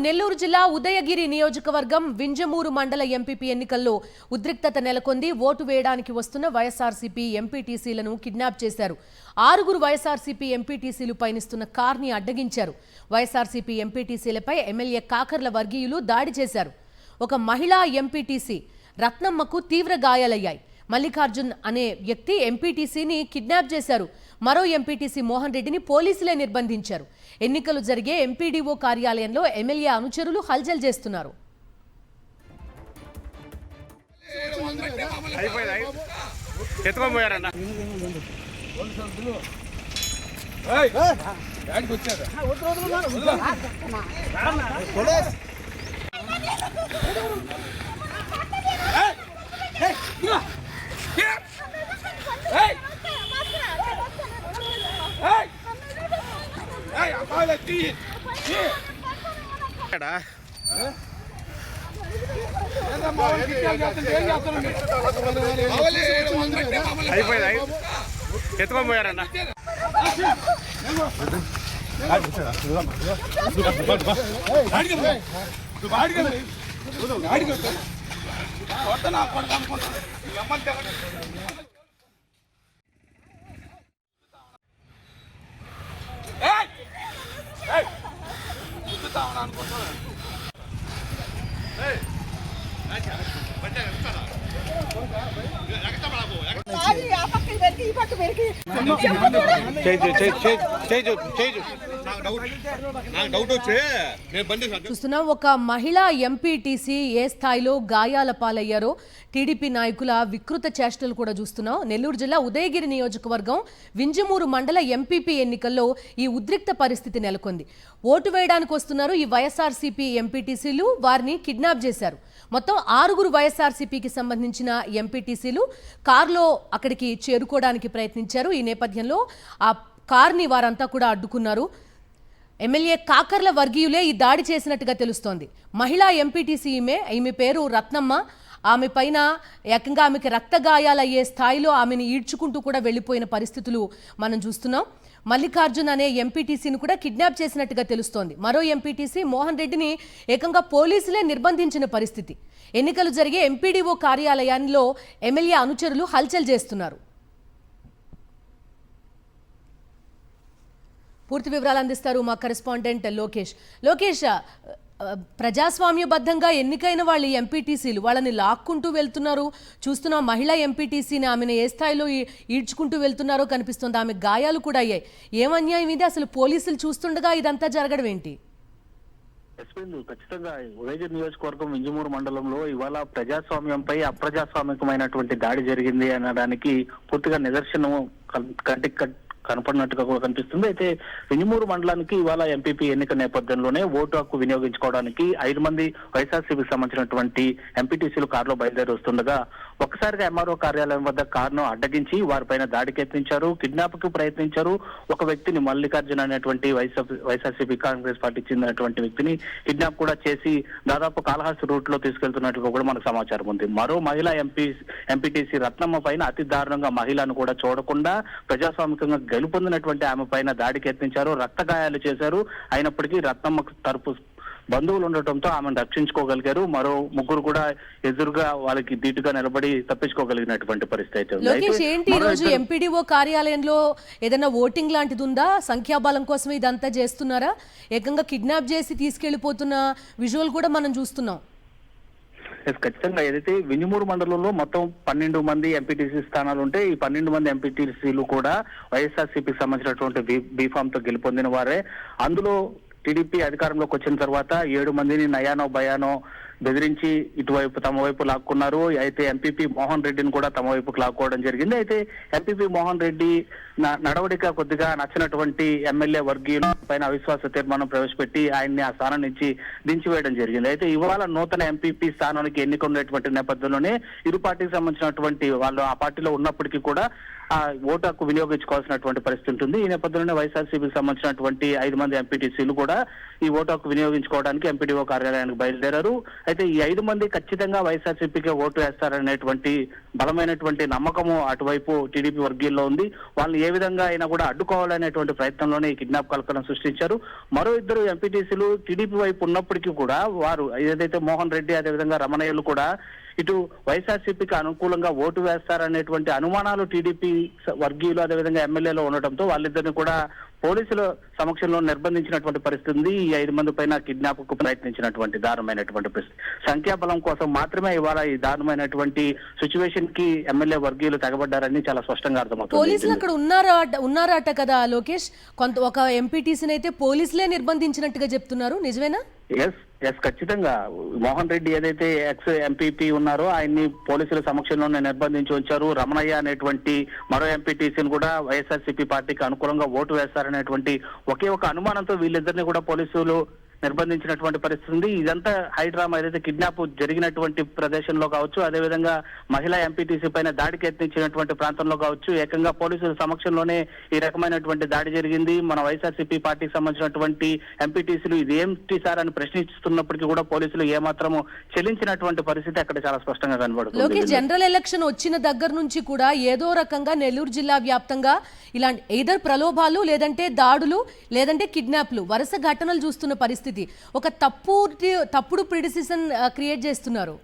నెల్లూరు జిల్లా ఉదయగిరి నియోజకవర్గం వింజమూరు మండల ఎంపీపీ ఎన్నికల్లో ఉద్రిక్తత నెలకొంది. ఓటు వేయడానికి వస్తున్న వైఎస్ఆర్సీపీ ఎంపీటీసీలను కిడ్నాప్ చేశారు. 6 వైఎస్ఆర్సీపీ ఎంపీటీసీలు పయనిస్తున్న కార్ని అడ్డగించారు. వైఎస్ఆర్సీపీ ఎంపీటీసీలపై ఎమ్మెల్యే కాకర్ల వర్గీయులు దాడి చేశారు. ఒక మహిళా ఎంపీటీసీ రత్నమ్మకు తీవ్ర గాయాలయ్యాయి. మల్లికార్జున్ అనే వ్యక్తి ఎంపీటీసీని కిడ్నాప్ చేశారు. మరో ఎంపీటీసీ మోహన్ రెడ్డిని పోలీసులే నిర్బంధించారు. ఎన్నికలు జరిగే ఎంపీడీఓ కార్యాలయంలో ఎమ్మెల్యే అనుచరులు హల్చల్ చేస్తున్నారు. ఎత్తుకోపోయారన్న చూస్తున్నాం. ఒక మహిళా ఎంపీటీసీ ఏ స్థాయిలో గాయాల పాలయ్యారో టీడీపీ నాయకుల వికృత చేష్టలు కూడా చూస్తున్నాం. నెల్లూరు జిల్లా ఉదయగిరి నియోజకవర్గం వింజమూరు మండల ఎంపీపీ ఎన్నికల్లో ఈ ఉద్రిక్త పరిస్థితి నెలకొంది. ఓటు వేయడానికి వస్తున్నారు ఈ వైఎస్ఆర్సీపీ ఎంపీటీసీలు. వారిని కిడ్నాప్ చేశారు. మొత్తం 6 వైఎస్ఆర్సీపీకి సంబంధించిన ఎంపీటీసీలు కారులో అక్కడికి చేరుకోవడానికి ప్రయత్నించారు. ఈ నేపథ్యంలో ఆ కార్ని వారంతా కూడా అడ్డుకున్నారు. ఎమ్మెల్యే కాకర్ల వర్గీయులే ఈ దాడి చేసినట్టుగా తెలుస్తోంది. మహిళా ఎంపీటీసీ ఈమె పేరు రత్నమ్మ. ఆమె పైన ఏకంగా ఆమెకి రక్త గాయాలయ్యే స్థాయిలో ఆమెను ఈడ్చుకుంటూ కూడా వెళ్ళిపోయిన పరిస్థితులు మనం చూస్తున్నాం. మల్లికార్జున్ అనే ఎంపీటీసీని కూడా కిడ్నాప్ చేసినట్టుగా తెలుస్తోంది. మరో ఎంపీటీసీ మోహన్ రెడ్డిని ఏకంగా పోలీసులే నిర్బంధించిన పరిస్థితి. ఎన్నికలు జరిగే ఎంపీడీఓ కార్యాలయంలో ఎమ్మెల్యే అనుచరులు హల్చల్ చేస్తున్నారు. పూర్తి వివరాలు అందిస్తారు మా కరెస్పాండెంట్ లోకేష్. ప్రజాస్వామ్యబద్ధంగా ఎన్నికైన వాళ్ళు ఎంపీటీసీలు వాళ్ళని లాక్కుంటూ వెళ్తున్నారు. చూస్తున్నాం మహిళా ఎంపీటీసీని ఆమెను ఏ స్థాయిలో ఈడ్చుకుంటూ వెళ్తున్నారో కనిపిస్తుంది. ఆమె గాయాలు కూడా అయ్యాయి. ఏమన్యాయం ఇది? అసలు పోలీసులు చూస్తుండగా ఇదంతా జరగడం ఏంటి? ఖచ్చితంగా ఉదయగిరి నియోజకవర్గం వింజమూరు మండలంలో ఇవాళ ప్రజాస్వామ్యంపై అప్రజాస్వామికమైనటువంటి దాడి జరిగింది అనడానికి పూర్తిగా నిదర్శనం కంటికి కనపడినట్టుగా కూడా కనిపిస్తుంది. అయితే వింజమూరు మండలానికి ఇవాళ ఎంపీపీ ఎన్నిక నేపథ్యంలోనే ఓటు హక్కు వినియోగించుకోవడానికి 5 మంది వైఎస్ఆర్సీపీకి సంబంధించినటువంటి ఎంపీటీసీలు కారులో బయలుదేరి వస్తుండగా ఒక్కసారిగా ఎంఆర్ఓ కార్యాలయం వద్ద కారును అడ్డగించి వారిపైన దాడికి యత్నించారు, కిడ్నాప్ కు ప్రయత్నించారు. ఒక వ్యక్తిని మల్లికార్జున్ అనేటువంటి వైఎస్ఆర్సీపీ కాంగ్రెస్ పార్టీకి చెందినటువంటి వ్యక్తిని కిడ్నాప్ కూడా చేసి దాదాపు కాళహస్తి రూట్ లో తీసుకెళ్తున్నట్టుగా కూడా మనకు సమాచారం ఉంది. మరో మహిళా ఎంపీటీసీ రత్నమ్మ పైన అతి దారుణంగా మహిళను కూడా చూడకుండా ప్రజాస్వామికంగా గెలుపొందినటువంటి ఆమె పైన దాడికి యత్నించారు, రక్త గాయాలు చేశారు. అయినప్పటికీ రత్నమ్మ తరపు బంధువులు ఉండటంతో ఆమెను రక్షించుకోగలిగారు. మరో 3 కూడా ఎదురుగా వాళ్ళకి ధీటుగా నిలబడి తప్పించుకోగలిగినటువంటి పరిస్థితి. లోకేష్, ఏంటి ఈ రోజు ఎంపీడీఓ కార్యాలయంలో ఏదైనా ఓటింగ్ లాంటిది ఉందా? సంఖ్యాబలం కోసం ఇదంతా చేస్తున్నారా? ఏకంగా కిడ్నాప్ చేసి తీసుకెళ్లిపోతున్న విజువల్ కూడా మనం చూస్తున్నాం. ఖచ్చితంగా ఏదైతే వింజమూరు మండలంలో మొత్తం 12 మంది ఎంపీటీసీ స్థానాలు ఉంటే ఈ 12 మంది ఎంపీటీసీలు కూడా వైఎస్ఆర్సీపీకి సంబంధించినటువంటి బీఫామ్ తో గెలుపొందిన వారే. అందులో టీడీపీ అధికారంలోకి వచ్చిన తర్వాత 7 మందిని నయానో భయానో బెదిరించి ఇటువైపు తమ వైపు లాక్కున్నారు. అయితే ఎంపీపీ మోహన్ రెడ్డిని కూడా తమ వైపుకు లాక్కోవడం జరిగింది. అయితే ఎంపీపీ మోహన్ రెడ్డి నడవడిక కొద్దిగా నచ్చినటువంటి ఎమ్మెల్యే వర్గీయుల పైన అవిశ్వాస తీర్మానం ప్రవేశపెట్టి ఆయన్ని ఆ స్థానం నుంచి దించివేయడం జరిగింది. అయితే ఇవాళ నూతన ఎంపీపీ స్థానానికి ఎన్నిక ఉన్నటువంటి నేపథ్యంలోనే ఇరు పార్టీకి సంబంధించినటువంటి వాళ్ళు ఆ పార్టీలో ఉన్నప్పటికీ కూడా ఆ ఓటు హక్కు వినియోగించుకోవాల్సినటువంటి పరిస్థితి ఉంటుంది. ఈ నేపథ్యంలోనే వైఎస్ఆర్సీపీకి సంబంధించినటువంటి 5 మంది ఎంపీటీసీలు కూడా ఈ ఓటు హక్కు వినియోగించుకోవడానికి ఎంపీడీఓ కార్యాలయానికి బయలుదేరారు. అయితే ఈ 5 మంది ఖచ్చితంగా వైఎస్ఆర్సీపీకే ఓటు వేస్తారనేటువంటి బలమైనటువంటి నమ్మకము అటువైపు టీడీపీ వర్గీయుల్లో ఉంది. వాళ్ళని ఏ విధంగా అయినా కూడా అడ్డుకోవాలనేటువంటి ప్రయత్నంలోనే ఈ కిడ్నాప్ కలకలం సృష్టించారు. మరో 2 ఎంపీటీసీలు టీడీపీ వైపు ఉన్నప్పటికీ కూడా వారు ఏదైతే మోహన్ రెడ్డి అదేవిధంగా రమణయ్యలు కూడా ఇటు వైఎస్ఆర్సీపీకి అనుకూలంగా ఓటు వేస్తారనేటువంటి అనుమానాలు టీడీపీ వర్గీయులు అదేవిధంగా ఎమ్మెల్యేలో ఉండటంతో వాళ్ళిద్దరిని కూడా పోలీసుల సమక్షంలో నిర్బంధించినటువంటి పరిస్థితి ఉంది. ఈ 5 మంది పైన కిడ్నాప్ కు ప్రయత్నించినటువంటి దారుణమైనటువంటి పరిస్థితి. సంఖ్యాబలం కోసం మాత్రమే ఇవాళ ఈ దారుణమైనటువంటి సిచ్యువేషన్ కి ఎమ్మెల్యే వర్గీయులు తెగబడ్డారని చాలా స్పష్టంగా అర్థమవుతుంది. పోలీసులు అక్కడ ఉన్నారట కదా లోకేష్, ఒక ఎంపీటీసీని అయితే పోలీసులే నిర్బంధించినట్టుగా చెప్తున్నారు, నిజమేనా? ఎస్ ఖచ్చితంగా మోహన్ రెడ్డి ఏదైతే ఎక్స్ ఎంపీపీ ఉన్నారో ఆయన్ని పోలీసుల సమక్షంలోనే నిర్బంధించి ఉంచారు. రమణయ్య అనేటువంటి మరో ఎంపీటీసీని కూడా వైఎస్ఆర్సీపీ పార్టీకి అనుకూలంగా ఓటు వేస్తారనేటువంటి ఒకే ఒక అనుమానంతో వీళ్ళిద్దరిని కూడా పోలీసులు నిర్బంధించినటువంటి పరిస్థితి ఉంది. ఇదంతా హైడ్రామా ఏదైతే కిడ్నాప్ జరిగినటువంటి ప్రదేశంలో కావచ్చు, అదేవిధంగా మహిళా ఎంపీటీసీ పైన దాడికి యత్నించినటువంటి ప్రాంతంలో కావచ్చు, ఏకంగా పోలీసుల సమక్షంలోనే ఈ రకమైనటువంటి దాడి జరిగింది. మన వైఎస్ఆర్సీపీ పార్టీకి సంబంధించినటువంటి ఎంపీటీసీలు ఇది ఏంటి సార్ అని ప్రశ్నిస్తున్నప్పటికీ కూడా పోలీసులు ఏమాత్రము చెల్లించినటువంటి పరిస్థితి అక్కడ చాలా స్పష్టంగా కనబడుతుంది. జనరల్ ఎలక్షన్ వచ్చిన దగ్గర నుంచి కూడా ఏదో రకంగా నెల్లూరు జిల్లా వ్యాప్తంగా ఇలాంటి ఎయిదర్ ప్రలోభాలు, లేదంటే దాడులు, లేదంటే కిడ్నాప్లు, వరుస ఘటనలు చూస్తున్న పరిస్థితి. ఒక తప్పుడు ప్రిడిసిషన్ క్రియేట్ చేస్తున్నారు.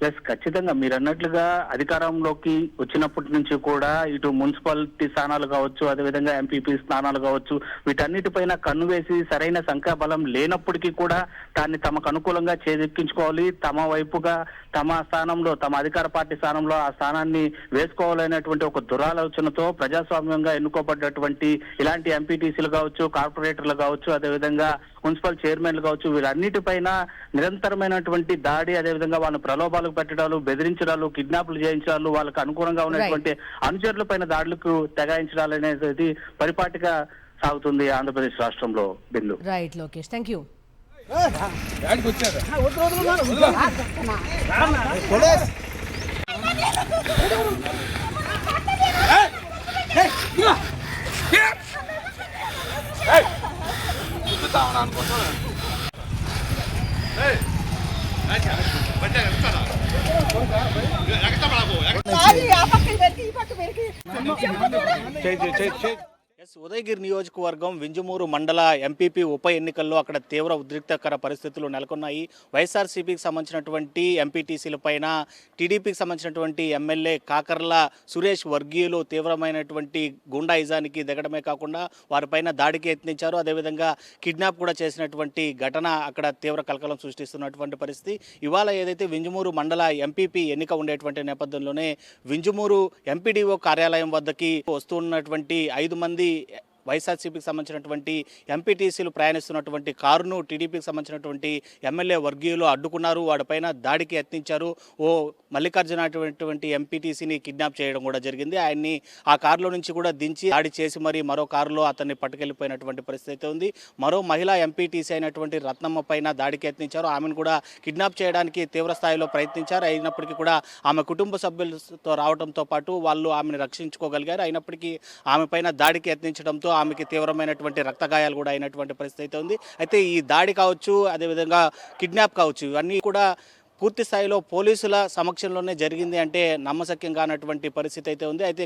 ఎస్ ఖచ్చితంగా మీరు అన్నట్లుగా అధికారంలోకి వచ్చినప్పటి నుంచి కూడా ఇటు మున్సిపాలిటీ స్థానాలు కావచ్చు, అదేవిధంగా ఎంపీపీ స్థానాలు కావచ్చు, వీటన్నిటిపైన కన్ను వేసి సరైన సంఖ్యాబలం లేనప్పటికీ కూడా దాన్ని తమకు అనుకూలంగా చేజెక్కించుకోవాలి, తమ వైపుగా తమ స్థానంలో తమ అధికార పార్టీ స్థానంలో ఆ స్థానాన్ని వేసుకోవాలనేటువంటి ఒక దురాలోచనతో ప్రజాస్వామ్యంగా ఎన్నుకోబడ్డటువంటి ఇలాంటి ఎంపీటీసీలు కావచ్చు, కార్పొరేటర్లు కావచ్చు, అదేవిధంగా మున్సిపల్ చైర్మన్లు కావచ్చు, వీళ్ళన్నిటిపైన నిరంతరమైనటువంటి దాడి, అదేవిధంగా వాళ్ళని ప్రలోభాలకు పెట్టడాలు, బెదిరించడాలు, కిడ్నాప్లు చేయించడాలు, వాళ్ళకి అనుకూలంగా ఉన్నటువంటి అనుచరుల పైన దాడులకు తెగాయించడాలు అనేది పరిపాటిగా సాగుతుంది ఆంధ్రప్రదేశ్ రాష్ట్రంలో. Bill right Lokesh, thank you. Udayagiri నియోజకవర్గం వింజమూరు మండల ఎంపీపీ ఉప ఎన్నికల్లో అక్కడ తీవ్ర ఉద్రిక్తకర పరిస్థితులు నెలకొన్నాయి. వైఎస్ఆర్సీపీకి సంబంధించినటువంటి ఎంపీటీసీల పైన టీడీపీకి సంబంధించినటువంటి ఎమ్మెల్యే కాకర్ల సురేష్ వర్గీయులు తీవ్రమైనటువంటి గుండాయిజానికి దిగడమే కాకుండా వారిపైన దాడికి యత్నించారు. అదేవిధంగా కిడ్నాప్ కూడా చేసినటువంటి ఘటన అక్కడ తీవ్ర కలకలం సృష్టిస్తున్నటువంటి పరిస్థితి. ఇవాళ ఏదైతే వింజమూరు మండల ఎంపీపీ ఎన్నిక ఉండేటువంటి నేపథ్యంలోనే వింజమూరు ఎంపీడీఓ కార్యాలయం వద్దకి వస్తున్నటువంటి 5 మంది వైఎస్ఆర్సీపీకి సంబంధించినటువంటి ఎంపీటీసీలు ప్రయాణిస్తున్నటువంటి కారును టీడీపీకి సంబంధించినటువంటి ఎమ్మెల్యే వర్గీయులు అడ్డుకున్నారు. వాడిపైన దాడికి యత్నించారు. మల్లికార్జున అటువంటి ఎంపీటీసీని కిడ్నాప్ చేయడం కూడా జరిగింది. ఆయన్ని ఆ కారులో నుంచి కూడా దించి దాడి చేసి మరి మరో కారులో అతన్ని పట్టుకెళ్లిపోయినటువంటి పరిస్థితి అయితే ఉంది. మరో మహిళా ఎంపీటీసీ అయినటువంటి రత్నమ్మ పైన దాడికి యత్నించారు. ఆమెను కూడా కిడ్నాప్ చేయడానికి తీవ్ర స్థాయిలో ప్రయత్నించారు. అయినప్పటికీ కూడా ఆమె కుటుంబ సభ్యులతో రావడంతో పాటు వాళ్ళు ఆమెను రక్షించుకోగలిగారు. అయినప్పటికీ ఆమె పైన దాడికి యత్నించడంతో ఆమెకి తీవ్రమైనటువంటి రక్తగాయాలు కూడా అయినటువంటి పరిస్థితి అయితే ఉంది. అయితే ఈ దాడి కావచ్చు, అదేవిధంగా కిడ్నాప్ కావచ్చు, ఇవన్నీ కూడా పూర్తి స్థాయిలో పోలీసుల సమక్షంలోనే జరిగింది అంటే నమ్మశక్యం కానటువంటి పరిస్థితి అయితే ఉంది. అయితే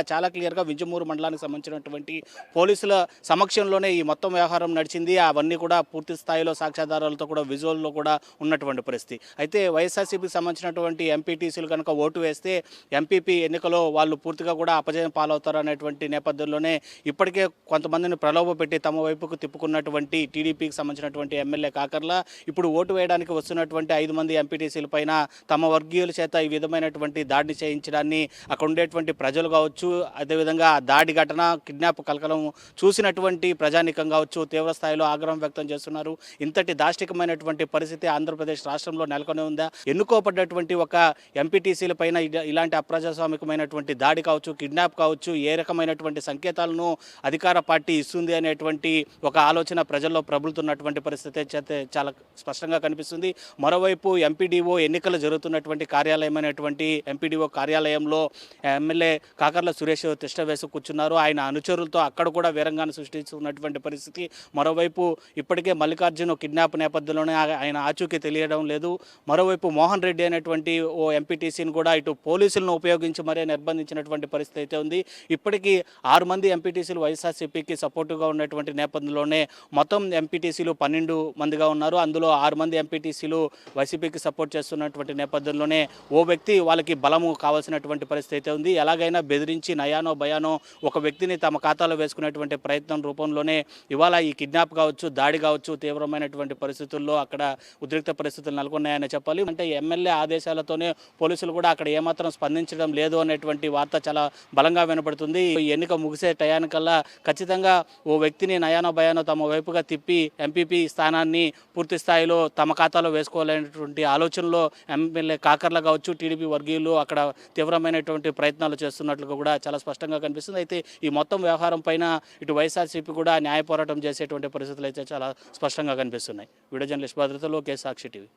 చాలా క్లియర్గా వింజమూరు మండలానికి సంబంధించినటువంటి పోలీసుల సమక్షంలోనే ఈ మొత్తం వ్యవహారం నడిచింది. అవన్నీ కూడా పూర్తి స్థాయిలో సాక్ష్యాధారాలతో కూడా విజువల్లో కూడా ఉన్నటువంటి పరిస్థితి. అయితే వైఎస్ఆర్సీపీకి సంబంధించినటువంటి ఎంపీటీసీలు కనుక ఓటు వేస్తే ఎంపీపీ ఎన్నికలో వాళ్ళు పూర్తిగా కూడా అపజయం పాలవుతారు అనేటువంటి నేపథ్యంలోనే ఇప్పటికే కొంతమందిని ప్రలోభ పెట్టి తమ వైపుకు తిప్పుకున్నటువంటి టీడీపీకి సంబంధించినటువంటి ఎమ్మెల్యే కాకర్ల ఇప్పుడు ఓటు వేయడానికి వస్తున్నటువంటి 5 మంది ఎంపీటీసీల పైన తమ వర్గీయుల చేత ఈ విధమైనటువంటి దాడిని చేయించడాన్ని అక్కడ ఉండేటువంటి ప్రజలు కావచ్చు, అదేవిధంగా దాడి ఘటన కిడ్నాప్ కలకలం చూసినటువంటి ప్రజానీకం కావచ్చు తీవ్ర స్థాయిలో ఆగ్రహం వ్యక్తం చేస్తున్నారు. ఇంతటి దాష్టికమైనటువంటి పరిస్థితి ఆంధ్రప్రదేశ్ రాష్ట్రంలో నెలకొని ఉందా? ఎన్నుకోబడ్డటువంటి ఒక ఎంపీటీసీల పైన ఇలాంటి అప్రజాస్వామికమైనటువంటి దాడి కావచ్చు, కిడ్నాప్ కావచ్చు, ఏ రకమైనటువంటి సంకేతాలను అధికార పార్టీ ఇస్తుంది అనేటువంటి ఒక ఆలోచన ప్రజల్లో ప్రబలుతున్నటువంటి పరిస్థితి చాలా స్పష్టంగా కనిపిస్తుంది. మరోవైపు ఎంపీ ఎంపీడీఓ ఎన్నికలు జరుగుతున్నటువంటి కార్యాలయమైనటువంటి ఎంపీడీఓ కార్యాలయంలో ఎమ్మెల్యే కాకర్ల సురేష్ తిష్ట వేసి కూర్చున్నారు. ఆయన అనుచరులతో అక్కడ కూడా వీరంగాన్ని సృష్టిస్తున్నటువంటి పరిస్థితి. మరోవైపు ఇప్పటికే మల్లికార్జున కిడ్నాప్ నేపథ్యంలోనే ఆయన ఆచూకీ తెలియడం లేదు. మరోవైపు మోహన్ రెడ్డి అనేటువంటి ఓ ఎంపీటీసీని కూడా ఇటు పోలీసులను ఉపయోగించి మరీ నిర్బంధించినటువంటి పరిస్థితి అయితే ఉంది. ఇప్పటికీ 6 మంది ఎంపీటీసీలు వైఎస్ఆర్సీపీకి సపోర్టుగా ఉన్నటువంటి నేపథ్యంలోనే మొత్తం ఎంపీటీసీలు 12 మందిగా ఉన్నారు. అందులో 6 మంది ఎంపీటీసీలు వైసీపీకి సపోర్ట్ చేస్తున్నటువంటి నేపథ్యంలోనే ఓ వ్యక్తి వాళ్ళకి బలము కావాల్సినటువంటి పరిస్థితి అయితే ఉంది. ఎలాగైనా బెదిరించి నయానో భయానో ఒక వ్యక్తిని తమ ఖాతాలో వేసుకునేటువంటి ప్రయత్నం రూపంలోనే ఇవాళ ఈ కిడ్నాప్ కావచ్చు, దాడి కావచ్చు, తీవ్రమైనటువంటి పరిస్థితుల్లో అక్కడ ఉద్రిక్త పరిస్థితులు నెలకొన్నాయని చెప్పాలి. అంటే ఎమ్మెల్యే ఆదేశాలతోనే పోలీసులు కూడా అక్కడ ఏమాత్రం స్పందించడం లేదు అనేటువంటి వార్త చాలా బలంగా వినపడుతుంది. ఈ ఎన్నిక ముగిసే టయానికల్లా ఖచ్చితంగా ఓ వ్యక్తిని నయానో భయానో తమ వైపుగా తిప్పి ఎంపీపీ స్థానాన్ని పూర్తి స్థాయిలో తమ ఖాతాలో వేసుకోవాలనేటువంటి ఆలోచనలో ఎమ్మెల్యే కాకర్ల కావచ్చు, టీడీపీ వర్గీయులు అక్కడ తీవ్రమైనటువంటి ప్రయత్నాలు చేస్తున్నట్లుగా కూడా చాలా స్పష్టంగా కనిపిస్తుంది. అయితే ఈ మొత్తం వ్యవహారం పైన ఇటు వైఎస్ఆర్సీపీ కూడా న్యాయ పోరాటం చేసేటువంటి పరిస్థితులు అయితే చాలా స్పష్టంగా కనిపిస్తున్నాయి. వీడియో జర్నలిస్ట్ భద్రతలో కే సాక్షి టీవీ.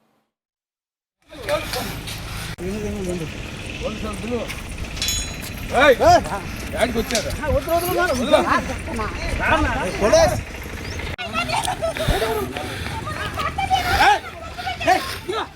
Hey!